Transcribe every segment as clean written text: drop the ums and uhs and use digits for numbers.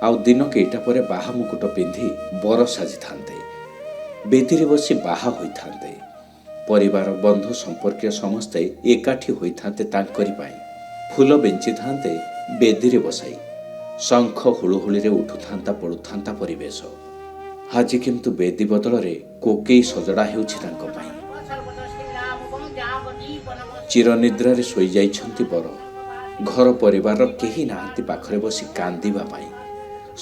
ଆଉ ଦିନ କେଇଟା ପରେ ବାହା ମୁକୁଟ ପିନ୍ଧି ବର ସାଜିଥାନ୍ତେ। ବେଦୀରେ ବସି ବାହା ହୋଇଥାନ୍ତେ। ପରିବାର ବନ୍ଧୁ ସମ୍ପର୍କୀୟ ସମସ୍ତେ ଏକାଠି ହୋଇଥାନ୍ତେ ତାଙ୍କରି ପାଇଁ। ଫୁଲ ବିଞ୍ଚିଥାନ୍ତେ ବେଦୀରେ ବସାଇ। ଶଙ୍ଖ ହୁଳୁହୁଳିରେ ଉଠୁଥାନ୍ତା ପଡ଼ୁଥାନ୍ତା ପରିବେଶ। ଆଜି କିନ୍ତୁ ବେଦୀ ବଦଳରେ କୋକେଇ ସଜଡ଼ା ହେଉଛି ତାଙ୍କ ପାଇଁ। ଚିରନିଦ୍ରାରେ ଶୋଇଯାଇଛନ୍ତି ବର। ଘର ପରିବାରର କେହି ନାହାନ୍ତି ପାଖରେ ବସି କାନ୍ଦିବା ପାଇଁ।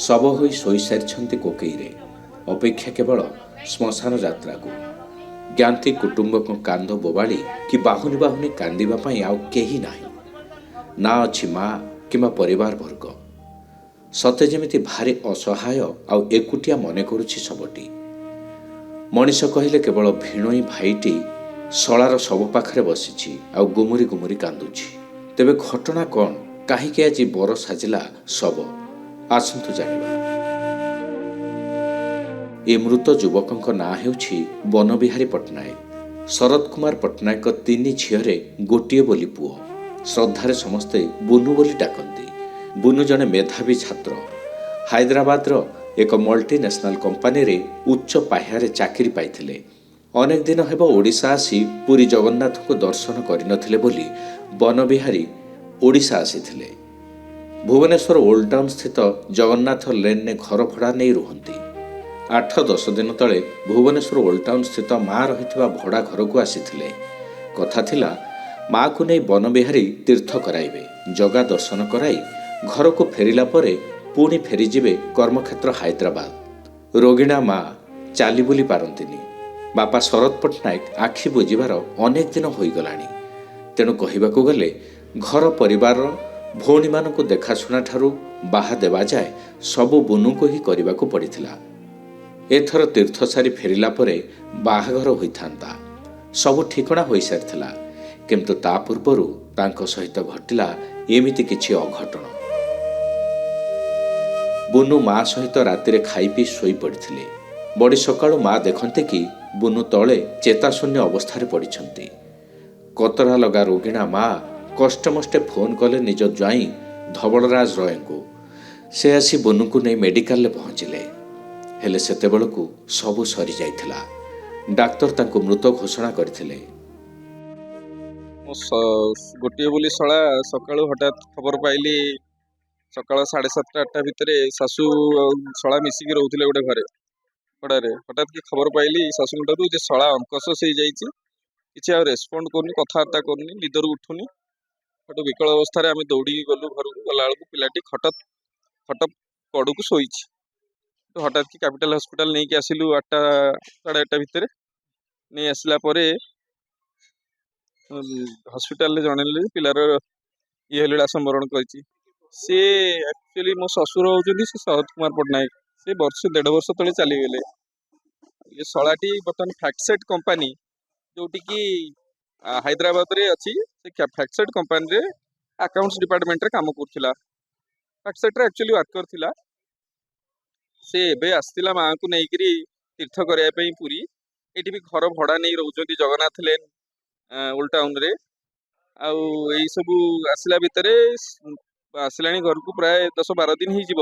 ଶବ ହୋଇ ଶୋଇସାରିଛନ୍ତି କୋକେଇରେ। ଅପେକ୍ଷା କେବଳ ଶ୍ମଶାନ ଯାତ୍ରାକୁ। ଜ୍ଞାତି କୁଟୁମ୍ବଙ୍କ କାନ୍ଦ ବୋବାଳି କି ବାହୁନି ବାହୁନି କାନ୍ଦିବା ପାଇଁ ଆଉ କେହି ନାହିଁ। ନା ଅଛି ମା କିମ୍ବା ପରିବାର ବର୍ଗ। ସତେ ଯେମିତି ଭାରି ଅସହାୟ ଆଉ ଏକୁଟିଆ ମନେ କରୁଛି ଶବଟି। ମଣିଷ କହିଲେ କେବଳ ଭିଣୋଇ ଭାଇଟି ଶଳାର ଶବ ପାଖରେ ବସିଛି ଆଉ ଗୁମୁରି ଗୁମୁରି କାନ୍ଦୁଛି। ତେବେ ଘଟଣା କ'ଣ? କାହିଁକି ଆଜି ବର ସାଜିଲା ଶବ? ଆସନ୍ତୁ ଜାଣିବା। ଏ ମୃତ ଯୁବକଙ୍କ ନାଁ ହେଉଛି ବନବିହାରୀ ପଟ୍ଟନାୟକ। ଶରତ କୁମାର ପଟ୍ଟନାୟକ ତିନି ଝିଅରେ ଗୋଟିଏ ବୋଲି ପୁଅ। ଶ୍ରଦ୍ଧାରେ ସମସ୍ତେ ବୁନୁ ବୋଲି ଡାକନ୍ତି। ବୁନୁ ଜଣେ ମେଧାବୀ ଛାତ୍ର। ହାଇଦ୍ରାବାଦର ଏକ ମଲ୍ଟିନ୍ୟାସନାଲ କମ୍ପାନୀରେ ଉଚ୍ଚ ପାହ୍ୟାରେ ଚାକିରି ପାଇଥିଲେ। ଅନେକ ଦିନ ହେବ ଓଡ଼ିଶା ଆସି ପୁରୀ ଜଗନ୍ନାଥଙ୍କୁ ଦର୍ଶନ କରିନଥିଲେ ବୋଲି ବନବିହାରୀ ଓଡ଼ିଶା ଆସିଥିଲେ। ଭୁବନେଶ୍ୱର ଓଲ୍ଡ ଟାଉନ୍ ସ୍ଥିତ ଜଗନ୍ନାଥ ଲେନ୍ରେ ଘର ଭଡ଼ା ନେଇ ରୁହନ୍ତି। 8-10 ଦିନ ତଳେ ଭୁବନେଶ୍ୱର ଓଲ୍ଡ ଟାଉନ୍ ସ୍ଥିତ ମା ରହିଥିବା ଭଡ଼ା ଘରକୁ ଆସିଥିଲେ। କଥା ଥିଲା ମାକୁ ନେଇ ବନବିହାରୀ ତୀର୍ଥ କରାଇବେ। ଜଗା ଦର୍ଶନ କରାଇ ଘରକୁ ଫେରିଲା ପରେ ପୁଣି ଫେରିଯିବେ କର୍ମକ୍ଷେତ୍ର ହାଇଦ୍ରାବାଦ। ରୋଗିଣା ମା ଚାଲି ବୁଲି ପାରନ୍ତିନି। ବାପା ଶରତ ପଟ୍ଟନାୟକ ଆଖି ବୁଜିବାର ଅନେକ ଦିନ ହୋଇଗଲାଣି। ତେଣୁ କହିବାକୁ ଗଲେ ଘର ପରିବାରର ଭଉଣୀମାନଙ୍କୁ ଦେଖାଶୁଣା ଠାରୁ ବାହା ଦେବା ଯାଏ ସବୁ ବୁନୁକୁ ହିଁ କରିବାକୁ ପଡ଼ିଥିଲା। ଏଥର ତୀର୍ଥ ସାରି ଫେରିଲା ପରେ ବାହାଘର ହୋଇଥାନ୍ତା। ସବୁ ଠିକଣା ହୋଇସାରିଥିଲା। କିନ୍ତୁ ତା ପୂର୍ବରୁ ତାଙ୍କ ସହିତ ଘଟିଲା ଏମିତି କିଛି ଅଘଟଣ। ବୁନୁ ମା ସହିତ ରାତିରେ ଖାଇ ପିଇ ଶୋଇପଡ଼ିଥିଲେ। ବଡ଼ି ସକାଳୁ ମା ଦେଖନ୍ତି କି ବୁନୁ ତଳେ ଚେତାଶୂନ୍ୟ ଅବସ୍ଥାରେ ପଡ଼ିଛନ୍ତି। କତରା ଲଗା ରୋଗିଣା ମା କଷ୍ଟମଷ୍ଟେ ଫୋନ୍ କଲେ ନିଜ ଜ୍ୱାଇଁ ଧବଳରାଜ ରୟଙ୍କୁ। ସେ ଆସି ବୁନୁକୁ ନେଇ ମେଡ଼ିକାଲରେ ପହଞ୍ଚିଲେ। ହେଲେ ସେତେବେଳକୁ ସବୁ ସରିଯାଇଥିଲା। ଡାକ୍ତର ତାଙ୍କୁ ମୃତ ଘୋଷଣା କରିଥିଲେ। ଗୋଟିଏ ବୋଲି ଶଳା ସକାଳୁ ହଠାତ୍ ଖବର ପାଇଲି। ସକାଳ 7:30-8ଟା ଭିତରେ ଶାଶୁ ଆଉ ଶଳା ମିଶିକି ରହୁଥିଲେ ଗୋଟେ ଘରେ ଭଡ଼ାରେ। ହଠାତ୍ କି ଖବର ପାଇଲି ଶାଶୁଙ୍କଠାରୁ ଯେ ଶଳା ଅଙ୍କଶସ୍ ହେଇଯାଇଛି। କିଛି ଆଉ ରେସ୍ପଣ୍ଡ କରୁନି, କଥାବାର୍ତ୍ତା କରୁନି, ନିଦରୁ ଉଠୁନି। ଗୋଟେ ବିକଳ ଅବସ୍ଥାରେ ଆମେ ଦୌଡ଼ିକି ଗଲୁ ଘରକୁ। ଗଲାବେଳକୁ ପିଲାଟି ଖଟ କଡ଼କୁ ଶୋଇଛି। ହଠାତ୍ କି କ୍ୟାପିଟାଲ ହସ୍ପିଟାଲ ନେଇକି ଆସିଲୁ 8ଟା ସାଢ଼େ 8ଟା ଭିତରେ। ନେଇ ଆସିଲା ପରେ ହସ୍ପିଟାଲରେ ଜଣେଇଲେ ପିଲାର ଇହଲୀଳା ସମ୍ବରଣ କରିଛି। ସିଏ ଆକ୍ଚୁଆଲି ମୋ ଶ୍ୱଶୁର ହଉଛନ୍ତି ସେ ଶରତ କୁମାର ପଟ୍ଟନାୟକ। ସେ 1-1.5 ବର୍ଷ ତଳେ ଚାଲିଗଲେ। ଏ ଶଳାଟି ବର୍ତ୍ତମାନ ଫ୍ୟାକ୍ଟସେଟ୍ କମ୍ପାନୀ ଯୋଉଠିକି ହାଇଦ୍ରାବାଦରେ ଅଛି, ସେ ଫ୍ୟାକ୍ଟସେଟ୍ କମ୍ପାନୀରେ ଆକାଉଣ୍ଟସ ଡିପାର୍ଟମେଣ୍ଟରେ କାମ କରୁଥିଲା। ଫ୍ୟାକ୍ଟସେଟ୍ରେ ଆକ୍ଚୁଆଲି ୱାର୍କର ଥିଲା। ସେ ଏବେ ଆସିଥିଲା ମାଆଙ୍କୁ ନେଇକିରି ତୀର୍ଥ କରିବା ପାଇଁ ପୁରୀ। ଏଠି ବି ଘର ଭଡ଼ା ନେଇ ରହୁଛନ୍ତି ଜଗନ୍ନାଥ ଲେନ୍ ଓଲ୍ଡ ଟାଉନରେ। ଆଉ ଏଇ ସବୁ ଆସିଲା ଭିତରେ ଆସିଲାଣି ଘରକୁ ପ୍ରାୟ 10-12 ଦିନ ହେଇଯିବ।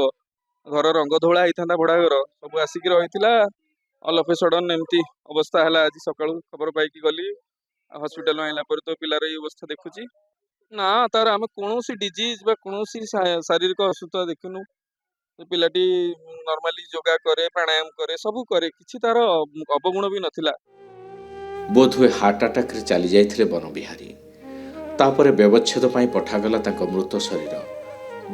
ଘର ରଙ୍ଗ ଧୋଳା ହେଇଥାନ୍ତା ଭଡ଼ା ଘର, ସବୁ ଆସିକି ରହିଥିଲା। ଅଲ୍ ଅଫ୍ ଏ ସଡନ୍ ଏମିତି ଅବସ୍ଥା ହେଲା। ଆଜି ସକାଳୁ ଖବର ପାଇକି ଗଲି। ହସ୍ପିଟାଲ ଆଇଲା ପରେ ତ ପିଲାର ଏଇ ଅବସ୍ଥା ଦେଖୁଛି। ନା ତାର ଆମେ କୌଣସି ଡିଜିଜ୍ ବା କୌଣସି ଶାରୀରିକ ଅସୁସ୍ଥତା ଦେଖିନୁ। ପିଲାଟି ନର୍ମାଲି ଯୋଗା କରେ, ପ୍ରାଣାୟାମ କରେ, ସବୁ କରେ। କିଛି ତାର ଅବଗୁଣ ବି ନଥିଲା। ବୋଧହୁଏ ହାର୍ଟ ଆଟାକରେ ଚାଲି ଯାଇଥିଲେ ବନବିହାରୀ। ତାପରେ ବ୍ୟବଚ୍ଛେଦ ପାଇଁ ପଠାଗଲା ତାଙ୍କ ମୃତ ଶରୀର।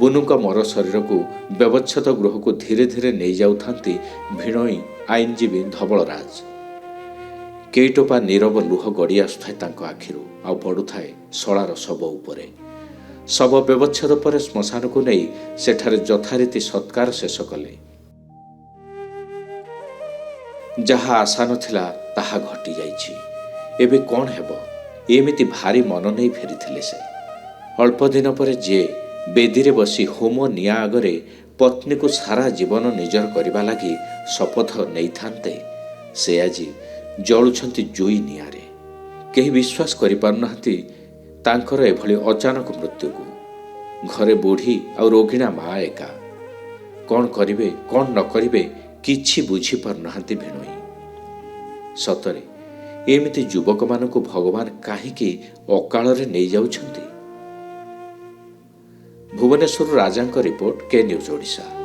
ବୁନୁଙ୍କ ମର ଶରୀରକୁ ବ୍ୟବଚ୍ଛେଦ ଗୃହକୁ ଧୀରେ ଧୀରେ ନେଇଯାଉଥାନ୍ତି ଭିଣୋଇ ଆଇନଜୀବୀ ଧବଳରାଜ। କେଇଟୋପା ନୀରବ ଲୁହ ଗଡ଼ି ଆସୁଥାଏ ତାଙ୍କ ଆଖିରୁ ଆଉ ପଡ଼ୁଥାଏ ଶଳାର ଶବ ଉପରେ। ଶବ ବ୍ୟବଚ୍ଛେଦ ପରେ ଶ୍ମଶାନକୁ ନେଇ ସେଠାରେ ଯଥାରୀତି ସତ୍କାର ଶେଷ କଲେ। ଯାହା ଆଶା ନଥିଲା ତାହା ଘଟିଯାଇଛି। ଏବେ କ'ଣ ହେବ? ଏମିତି ଭାରି ମନ ନେଇ ଫେରିଥିଲେ ସେ। ଅଳ୍ପ ଦିନ ପରେ ଯେ ବେଦୀରେ ବସି ହୋମ ନିଆଁ ଆଗରେ ପତ୍ନୀକୁ ସାରା ଜୀବନ ନିଜର କରିବା ଲାଗି ଶପଥ ନେଇଥାନ୍ତେ, ସେ ଆଜି ଜଳୁଛନ୍ତି ଜୁଇ ନିଆଁରେ। କେହି ବିଶ୍ୱାସ କରିପାରୁନାହାନ୍ତି ତାଙ୍କର ଏଭଳି ଅଚାନକ ମୃତ୍ୟୁକୁ। ଘରେ ବୁଢ଼ୀ ଆଉ ରୋଗିଣା ମା ଏକା। କ'ଣ କରିବେ କ'ଣ ନ କରିବେ କିଛି ବୁଝିପାରୁନାହାନ୍ତି ଭିଣୋଇ। ସତରେ ଏମିତି ଯୁବକମାନଙ୍କୁ ଭଗବାନ କାହିଁକି ଅକାଳରେ ନେଇଯାଉଛନ୍ତି? ଭୁବନେଶ୍ୱରରୁ ରାଜାଙ୍କ ରିପୋର୍ଟ, କେ ନ୍ୟୁଜ୍ ଓଡ଼ିଶା।